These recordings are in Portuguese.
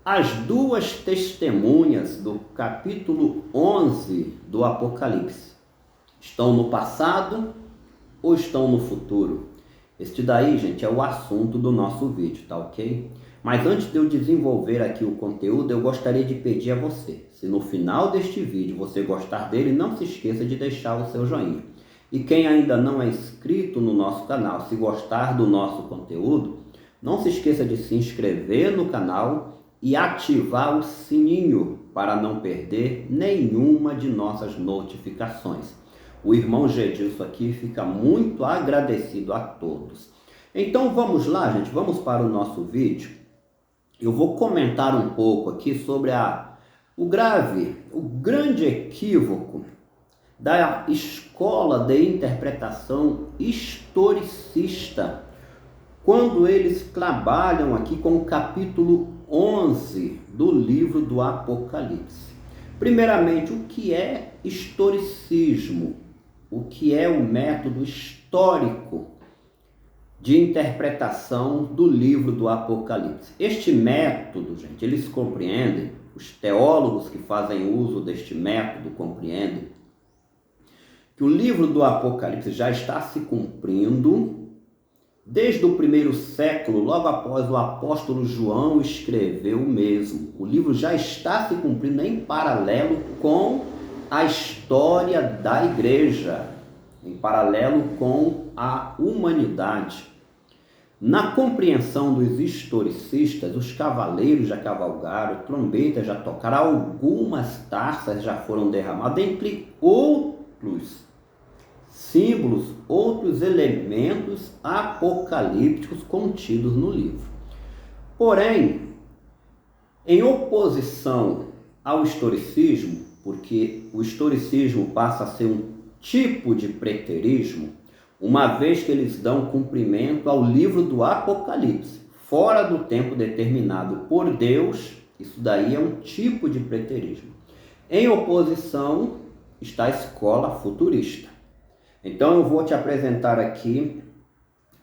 As duas testemunhas do capítulo 11 do Apocalipse estão no passado ou estão no futuro? Este daí, gente, é o assunto do nosso vídeo, tá ok? Mas antes de eu desenvolver aqui o conteúdo, eu gostaria de pedir a você, se no final deste vídeo você gostar dele, não se esqueça de deixar o seu joinha. E quem ainda não é inscrito no nosso canal, se gostar do nosso conteúdo, não se esqueça de se inscrever no canal e ativar o sininho para não perder nenhuma de nossas notificações. O irmão Gedilson aqui fica muito agradecido a todos. Então vamos lá, gente, vamos para o nosso vídeo. Eu vou comentar um pouco aqui sobre o grande equívoco da escola de interpretação historicista, quando eles trabalham aqui com o capítulo 11 do livro do Apocalipse. Primeiramente, o que é historicismo? O que é o método histórico de interpretação do livro do Apocalipse? Este método, gente, eles compreendem, os teólogos que fazem uso deste método compreendem que o livro do Apocalipse já está se cumprindo desde o primeiro século, logo após o apóstolo João escrever o mesmo. O livro já está se cumprindo em paralelo com a história da igreja, em paralelo com a humanidade. Na compreensão dos historicistas, os cavaleiros já cavalgaram, trombetas já tocaram, algumas taças já foram derramadas, entre outros símbolos, outros elementos apocalípticos contidos no livro. Porém, em oposição ao historicismo, porque o historicismo passa a ser um tipo de preterismo, uma vez que eles dão cumprimento ao livro do Apocalipse, fora do tempo determinado por Deus, isso daí é um tipo de preterismo. Em oposição está a escola futurista. Então eu vou te apresentar aqui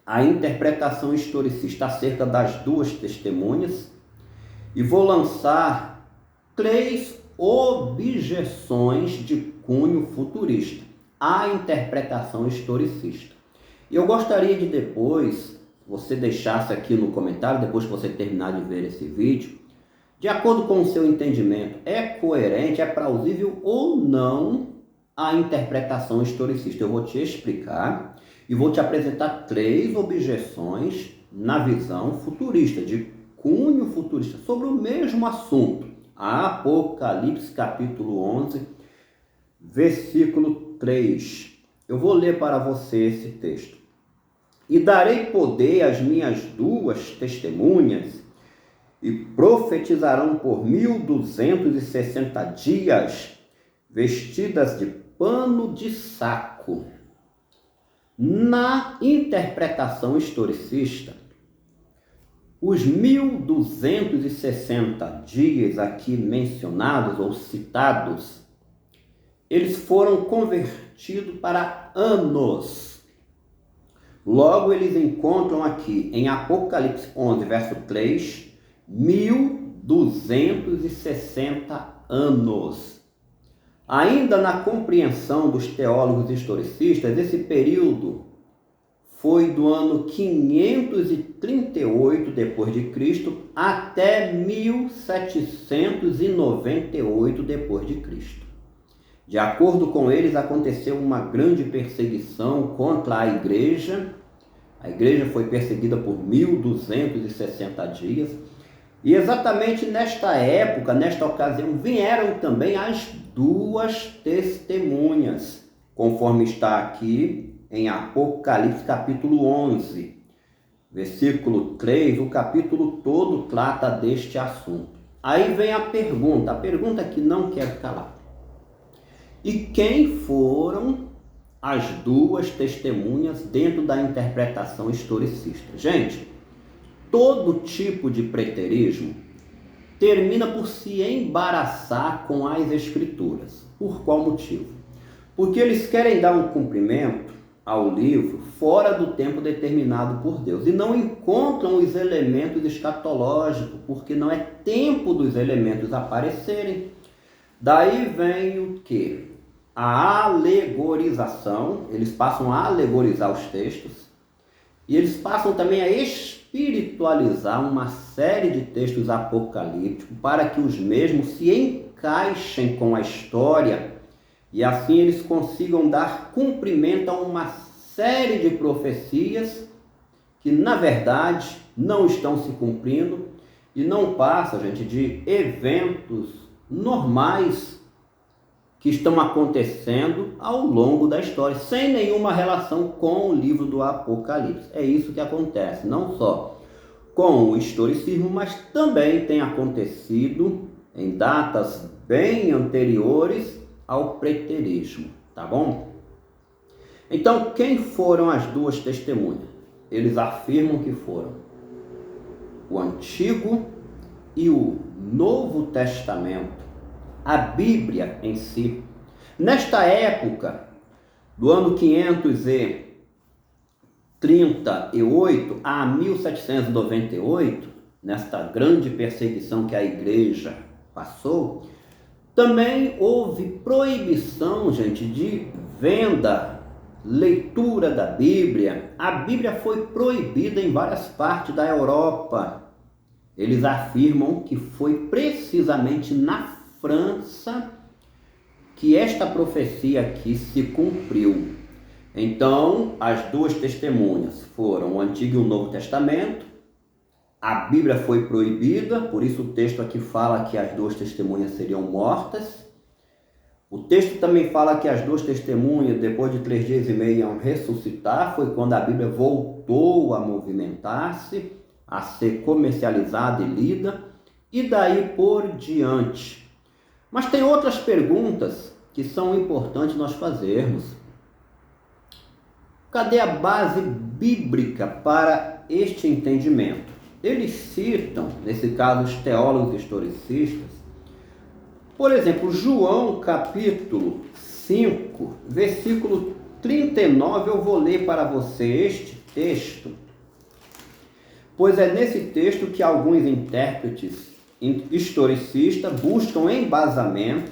a interpretação historicista acerca das duas testemunhas e vou lançar 3 objeções de cunho futurista à interpretação historicista. E eu gostaria de depois você deixasse aqui no comentário, depois que você terminar de ver esse vídeo, de acordo com o seu entendimento, é coerente, é plausível ou não a interpretação historicista. Eu vou te explicar e vou te apresentar 3 objeções na visão futurista, de cunho futurista, sobre o mesmo assunto. Apocalipse capítulo 11, versículo 3. Eu vou ler para você esse texto. E darei poder às minhas 2 testemunhas, e profetizarão por 1260 dias, vestidas de pano de saco. Na interpretação historicista, os 1260 dias aqui mencionados ou citados, eles foram convertidos para anos. Logo, eles encontram aqui em Apocalipse 11, verso 3, 1260 anos. Ainda na compreensão dos teólogos historicistas, esse período foi do ano 538 depois de Cristo até 1798 depois de Cristo. De acordo com eles, aconteceu uma grande perseguição contra a igreja. A igreja foi perseguida por 1260 dias. E exatamente nesta época, nesta ocasião, vieram também as 2 testemunhas, conforme está aqui em Apocalipse capítulo 11, versículo 3, o capítulo todo trata deste assunto. Aí vem a pergunta que não quer calar. E quem foram as 2 testemunhas dentro da interpretação historicista? Gente, todo tipo de preterismo termina por se embaraçar com as escrituras. Por qual motivo? Porque eles querem dar um cumprimento ao livro fora do tempo determinado por Deus e não encontram os elementos escatológicos, porque não é tempo dos elementos aparecerem. Daí vem o quê? A alegorização, eles passam a alegorizar os textos e eles passam também a espiritualizar uma série de textos apocalípticos para que os mesmos se encaixem com a história e assim eles consigam dar cumprimento a uma série de profecias que, na verdade, não estão se cumprindo e não passa, gente, de eventos normais que estão acontecendo ao longo da história, sem nenhuma relação com o livro do Apocalipse. É isso que acontece, não só com o historicismo, mas também tem acontecido em datas bem anteriores ao preterismo, tá bom? Então, quem foram as duas testemunhas? Eles afirmam que foram o Antigo e o Novo Testamento, a Bíblia em si. Nesta época, do ano 538 a 1798, nesta grande perseguição que a igreja passou, também houve proibição, gente, de venda, leitura da Bíblia. A Bíblia foi proibida em várias partes da Europa. Eles afirmam que foi precisamente na França que esta profecia aqui se cumpriu. Então, as duas testemunhas foram o Antigo e o Novo Testamento. A Bíblia foi proibida, por isso o texto aqui fala que as duas testemunhas seriam mortas. O texto também fala que as duas testemunhas, depois de 3 dias e meio, iam ressuscitar. Foi quando a Bíblia voltou a movimentar-se, a ser comercializada e lida, e daí por diante. Mas tem outras perguntas que são importantes nós fazermos. Cadê a base bíblica para este entendimento? Eles citam, nesse caso, os teólogos historicistas, por exemplo, João capítulo 5, versículo 39, eu vou ler para você este texto, pois é nesse texto que alguns intérpretes historicistas buscam embasamento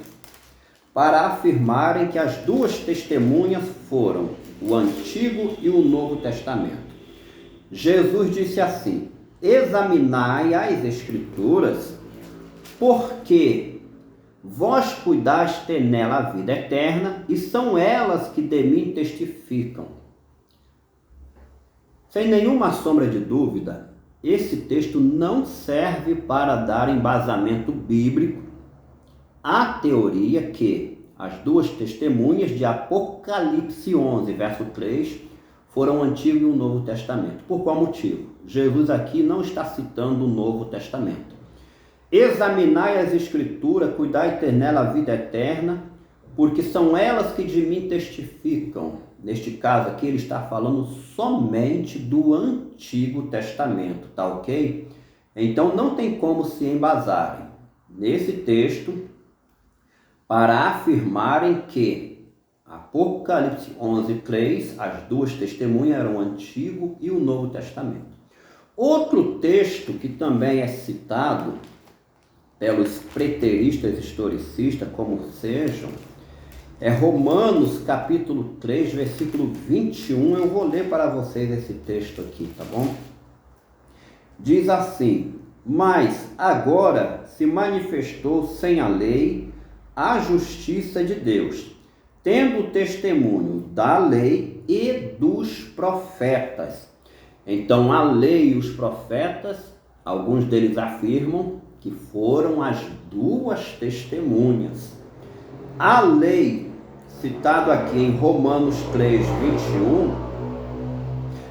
para afirmarem que as duas testemunhas foram o Antigo e o Novo Testamento. Jesus disse assim: examinai as Escrituras, porque vós cuidais ter nela a vida eterna, e são elas que de mim testificam. Sem nenhuma sombra de dúvida, esse texto não serve para dar embasamento bíblico à teoria que as duas testemunhas de Apocalipse 11, verso 3, foram o Antigo e o Novo Testamento. Por qual motivo? Jesus aqui não está citando o Novo Testamento. Examinai as Escrituras, cuidai ter nela a vida eterna, porque são elas que de mim testificam. Neste caso aqui ele está falando somente do Antigo Testamento, tá ok? Então não tem como se embasarem nesse texto para afirmarem que Apocalipse 11:3, as duas testemunhas eram o Antigo e o Novo Testamento. Outro texto que também é citado pelos preteristas historicistas, como sejam, é Romanos capítulo 3, versículo 21. Eu vou ler para vocês esse texto aqui, tá bom? Diz assim: mas agora se manifestou sem a lei a justiça de Deus, tendo testemunho da lei e dos profetas. Então a lei e os profetas, alguns deles afirmam que foram as duas testemunhas. A lei, citado aqui em Romanos 3, 21,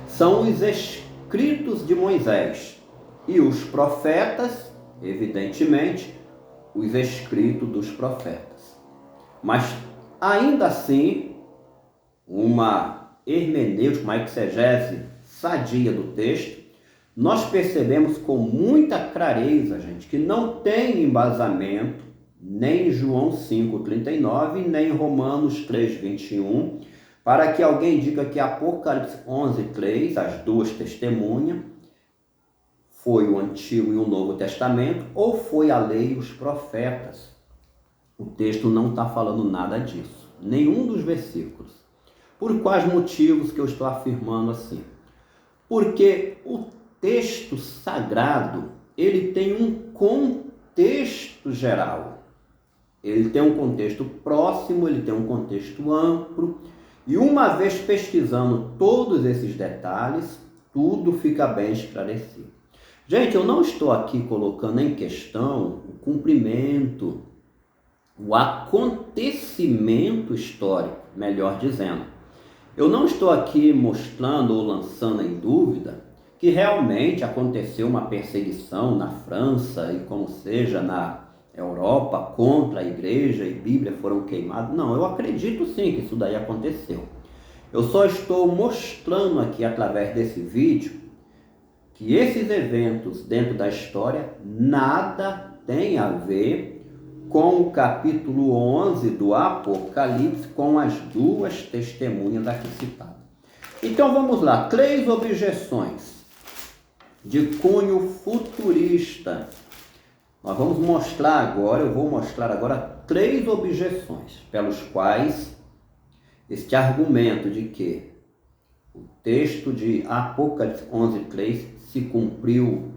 são os escritos de Moisés, e os profetas, evidentemente, os escritos dos profetas. Mas, ainda assim, uma hermenêutica, uma exegese sadia do texto, nós percebemos com muita clareza, gente, que não tem embasamento nem em João 5,39, nem em Romanos 3,21, para que alguém diga que Apocalipse 11:3, as duas testemunhas, foi o Antigo e o Novo Testamento, ou foi a lei e os profetas. O texto não está falando nada disso, nenhum dos versículos. Por quais motivos que eu estou afirmando assim? Porque o texto sagrado, ele tem um contexto geral. Ele tem um contexto próximo, ele tem um contexto amplo. E uma vez pesquisando todos esses detalhes, tudo fica bem esclarecido. Gente, eu não estou aqui colocando em questão o cumprimento, o acontecimento histórico, melhor dizendo. Eu não estou aqui mostrando ou lançando em dúvida que realmente aconteceu uma perseguição na França e como seja na Europa contra a igreja e Bíblia foram queimadas. Não, eu acredito sim que isso daí aconteceu. Eu só estou mostrando aqui através desse vídeo que esses eventos dentro da história nada tem a ver com o capítulo 11 do Apocalipse, com as duas testemunhas aqui citadas. Então vamos lá, 3 objeções de cunho futurista. Nós vamos mostrar agora, eu vou mostrar agora 3 objeções pelos quais este argumento de que o texto de Apocalipse 11:3 se cumpriu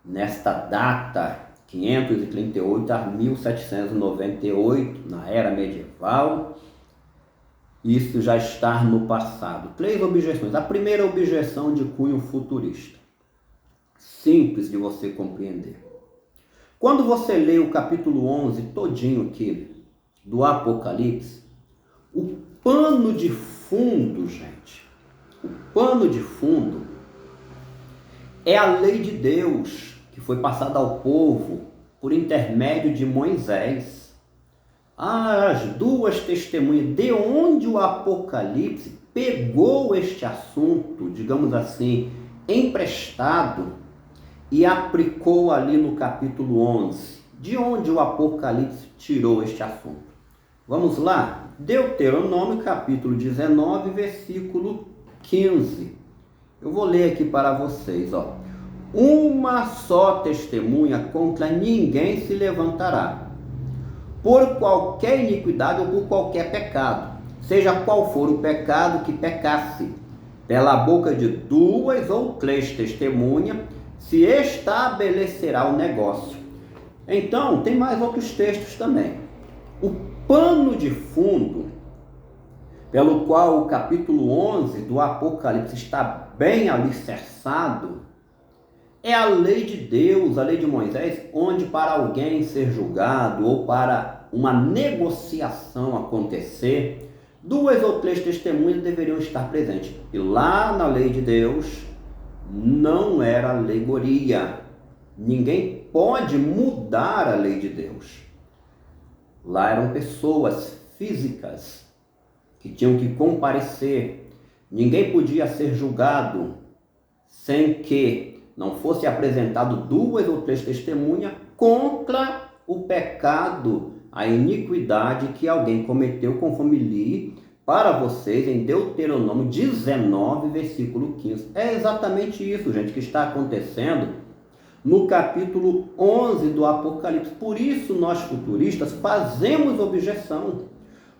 nesta data 538 a 1798, na era medieval, isso já está no passado. 3 objeções. A primeira objeção de cunho futurista, simples de você compreender. Quando você lê o capítulo 11 todinho aqui do Apocalipse, o pano de fundo, gente, o pano de fundo é a lei de Deus que foi passada ao povo por intermédio de Moisés. As duas testemunhas, de onde o Apocalipse pegou este assunto, digamos assim, emprestado e aplicou ali no capítulo 11. De onde o Apocalipse tirou este assunto? Vamos lá? Deuteronômio capítulo 19, versículo 15. Eu vou ler aqui para vocês, ó. Uma só testemunha contra ninguém se levantará, por qualquer iniquidade ou por qualquer pecado, seja qual for o pecado que pecasse, pela boca de 2 ou 3 testemunhas se estabelecerá o negócio. Então, tem mais outros textos também. O pano de fundo pelo qual o capítulo 11 do Apocalipse está bem alicerçado é a lei de Deus, a lei de Moisés, onde para alguém ser julgado ou para uma negociação acontecer, 2 ou 3 testemunhas deveriam estar presentes. E lá na lei de Deus não era alegoria. Ninguém pode mudar a lei de Deus. Lá eram pessoas físicas que tinham que comparecer. Ninguém podia ser julgado sem que não fosse apresentado 2 ou 3 testemunhas contra o pecado, a iniquidade que alguém cometeu, conforme li para vocês em Deuteronômio 19, versículo 15. É exatamente isso, gente, que está acontecendo no capítulo 11 do Apocalipse. Por isso nós futuristas fazemos objeção,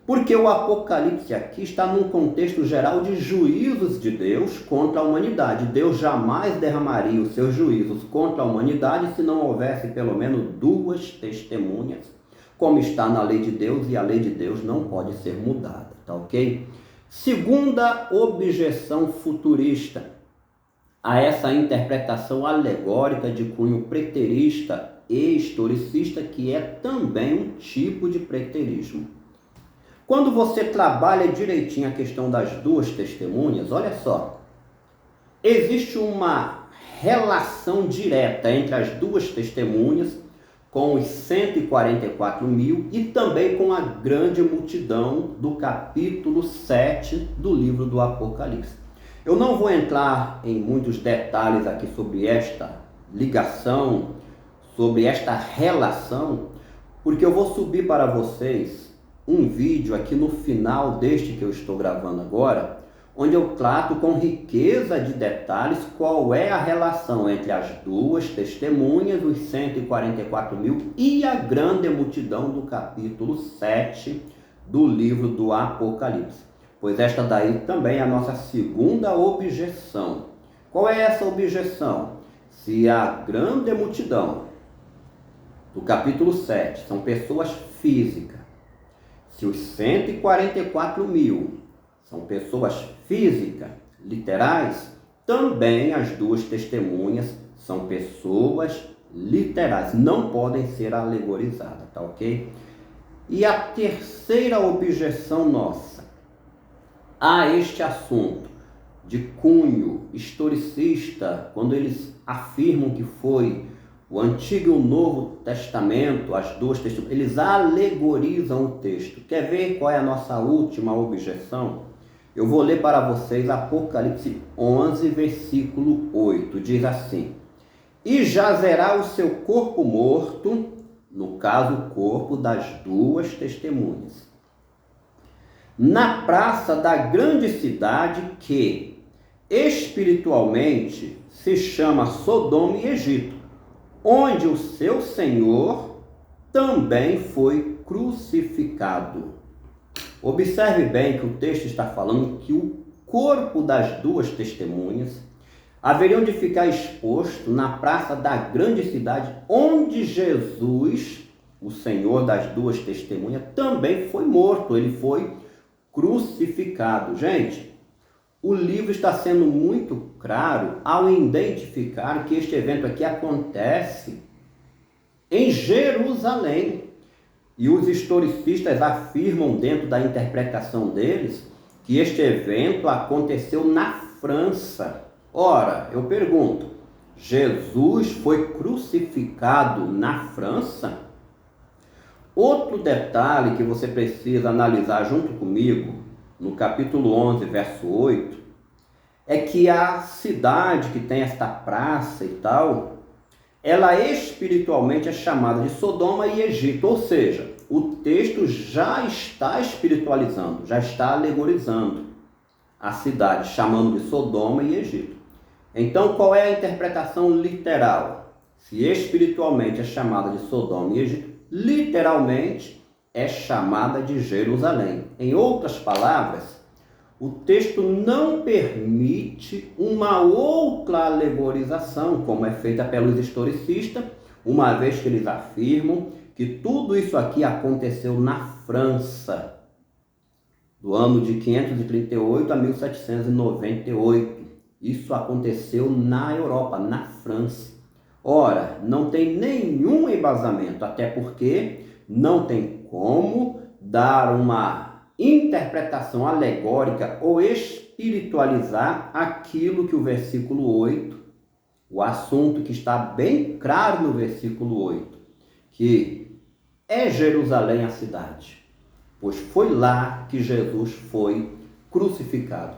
porque o Apocalipse aqui está num contexto geral de juízos de Deus contra a humanidade. Deus jamais derramaria os seus juízos contra a humanidade se não houvesse pelo menos 2 testemunhas, como está na lei de Deus, e a lei de Deus não pode ser mudada, tá ok? Segunda objeção futurista a essa interpretação alegórica de cunho preterista e historicista, que é também um tipo de preterismo. Quando você trabalha direitinho a questão das 2 testemunhas, olha só, existe uma relação direta entre as 2 testemunhas com os 144 mil e também com a grande multidão do capítulo 7 do livro do Apocalipse. Eu não vou entrar em muitos detalhes aqui sobre esta ligação, sobre esta relação, porque eu vou subir para vocês um vídeo aqui no final deste que eu estou gravando agora, onde eu trato com riqueza de detalhes qual é a relação entre as duas testemunhas, os 144 mil e a grande multidão do capítulo 7 do livro do Apocalipse. Pois esta daí também é a nossa segunda objeção. Qual é essa objeção? Se a grande multidão do capítulo 7 são pessoas físicas, se os 144 mil são pessoas físicas, literais, também as duas testemunhas são pessoas literais, não podem ser alegorizadas, tá ok? E a terceira objeção nossa a este assunto de cunho historicista, quando eles afirmam que foi o Antigo e o Novo Testamento, as duas testemunhas, eles alegorizam o texto. Quer ver qual é a nossa última objeção? Eu vou ler para vocês Apocalipse 11, versículo 8. Diz assim: e jazerá o seu corpo morto, no caso o corpo das duas testemunhas, na praça da grande cidade que espiritualmente se chama Sodoma e Egito, onde o seu Senhor também foi crucificado. Observe bem que o texto está falando que o corpo das duas testemunhas haveriam de ficar exposto na praça da grande cidade, onde Jesus, o Senhor das duas testemunhas, também foi morto, ele foi crucificado. Gente, o livro está sendo muito claro ao identificar que este evento aqui acontece em Jerusalém. E os historicistas afirmam, dentro da interpretação deles, que este evento aconteceu na França. Ora, eu pergunto, Jesus foi crucificado na França? Outro detalhe que você precisa analisar junto comigo, no capítulo 11, verso 8, é que a cidade que tem esta praça e tal, ela espiritualmente é chamada de Sodoma e Egito, ou seja, o texto já está espiritualizando, já está alegorizando a cidade, chamando de Sodoma e Egito. Então, qual é a interpretação literal? Se espiritualmente é chamada de Sodoma e Egito, literalmente é chamada de Jerusalém. Em outras palavras, o texto não permite uma outra alegorização, como é feita pelos historicistas, uma vez que eles afirmam que tudo isso aqui aconteceu na França, do ano de 538 a 1798. Isso aconteceu na Europa, na França. Ora, não tem nenhum embasamento, até porque não tem como dar uma interpretação alegórica ou espiritualizar aquilo que o versículo 8, o assunto que está bem claro no versículo 8, que é Jerusalém a cidade, pois foi lá que Jesus foi crucificado.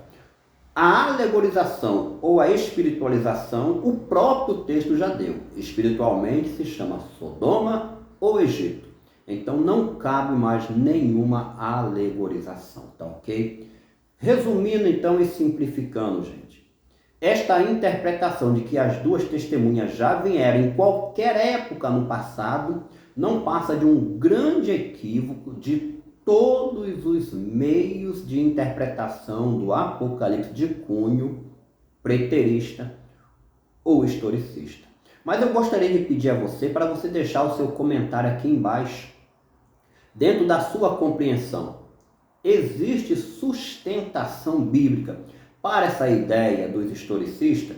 A alegorização ou a espiritualização, o próprio texto já deu. Espiritualmente se chama Sodoma ou Egito. Então não cabe mais nenhuma alegorização, tá ok? Resumindo então e simplificando, gente, esta interpretação de que as duas testemunhas já vieram em qualquer época no passado não passa de um grande equívoco de todos os meios de interpretação do Apocalipse de cunho preterista ou historicista. Mas eu gostaria de pedir a você para você deixar o seu comentário aqui embaixo. Dentro da sua compreensão, existe sustentação bíblica para essa ideia dos historicistas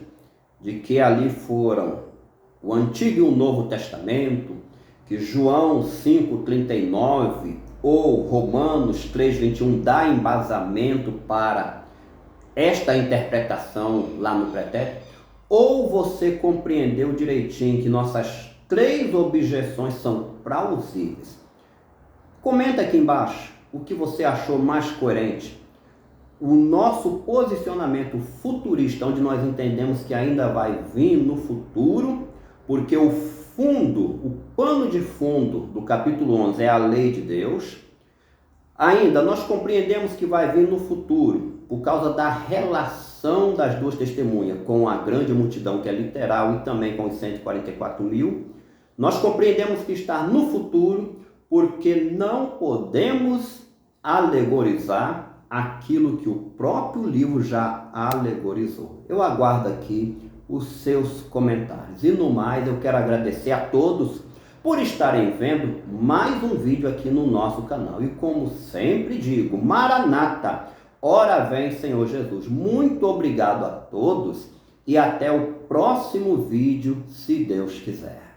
de que ali foram o Antigo e o Novo Testamento, que João 5,39 ou Romanos 3,21 dá embasamento para esta interpretação lá no pretérito? Ou você compreendeu direitinho que nossas três objeções são plausíveis? Comenta aqui embaixo o que você achou mais coerente. O nosso posicionamento futurista, onde nós entendemos que ainda vai vir no futuro, porque o pano de fundo do capítulo 11 é a lei de Deus. Ainda, nós compreendemos que vai vir no futuro, por causa da relação das duas testemunhas com a grande multidão, que é literal, e também com os 144 mil. Nós compreendemos que está no futuro, porque não podemos alegorizar aquilo que o próprio livro já alegorizou. Eu aguardo aqui os seus comentários. E no mais, eu quero agradecer a todos por estarem vendo mais um vídeo aqui no nosso canal. E como sempre digo, Maranata, ora vem Senhor Jesus. Muito obrigado a todos e até o próximo vídeo, se Deus quiser.